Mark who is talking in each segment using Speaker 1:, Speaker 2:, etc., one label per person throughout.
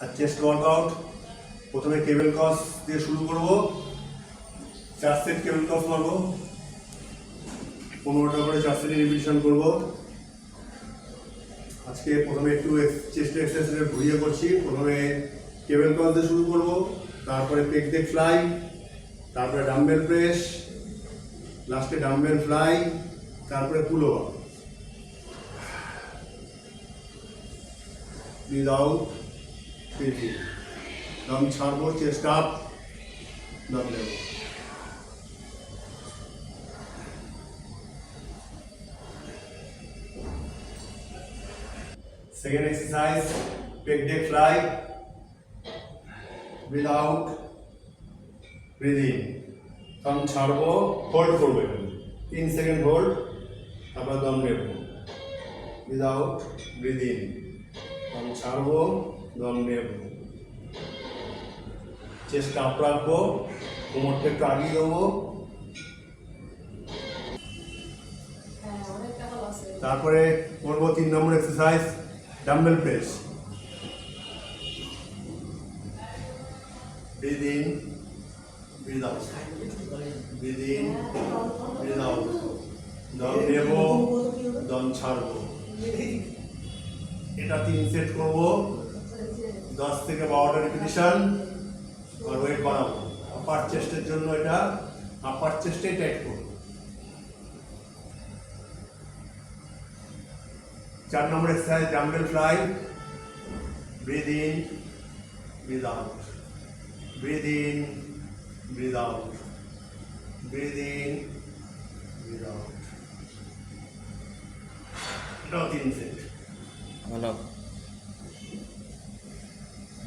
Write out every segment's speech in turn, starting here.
Speaker 1: আর chest workout প্রথমে কেবল cross দিয়ে শুরু করব। 4 সেট কেবল ক্রস মারবো, 15টা করে 4 সেটের রিপিটিশন করব। আজকে প্রথমে একটু চেস্ট এক্সারসাইজের ঘুরিয়ে করছি। প্রথমে কেবল ক্রস দিয়ে শুরু করব, তারপরে পেক ডেক ফ্লাই, তারপরে ডাম্বেল প্রেস, লাস্টে ডাম্বেল ফ্লাই, তারপরে pullover. Breathe out, breathe in. দম ছাড়বো, চেস্ট আপ, দম নেব। Second exercise, pec deck fly. Breathe out, breathe in. দম ছাড়বো, হোল্ড করবো, 3 সেকেন্ড হোল্ড, তারপর দম নেব। Breathe out, breathe in. দম ছাড়বো, দম নেব। চেস্ট আপ রাখবো, কোমরটা একটু আগিয়ে দেবো। তারপরে করবো 3 নম্বর exercise, dumbbell press. Breathe in, breathe out, breathe in, breathe out. দম নেব, দম ছাড়বো। এটা 3 সেট করবো, 10 থেকে 12টা রিপিটিশন। আর ওয়েট বাড়াবো। আপার চেস্টের জন্য এটা আপার চেস্টে টাইট করবো। 4 নম্বর exercise, dumbbell fly. Breathe in, breathe out, breathe in, breathe out, breathe in, breathe out. এটাও 3 সেট।
Speaker 2: ভালো।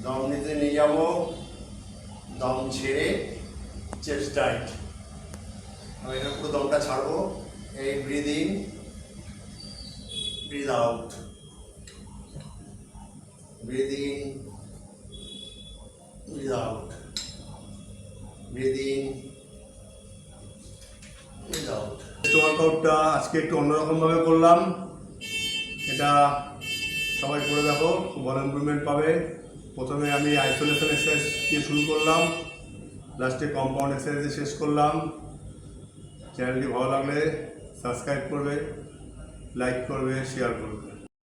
Speaker 1: দম নিতে নিয়ে যাবো, দম ছেড়ে চেস্ট টাইট। আমি এটা পুরো দমটা ছাড়বো। এই breathe in, breathe out, breathe in, breathe out, breathe in, breathe out. ওয়ার্কআউটটা আজকে একটু অন্যরকমভাবে করলাম। এটা সবাই করে দেখো, খুব ভালো ইমপ্রুভমেন্ট পাবে। প্রথমে আমি আইসোলেশন এক্সারসাইজ দিয়ে শুরু করলাম, লাস্টে কম্পাউন্ড এক্সারসাইজ দিয়ে শেষ করলাম। চ্যানেলটি ভালো লাগলে সাবস্ক্রাইব করবে, লাইক করবে, শেয়ার করবে।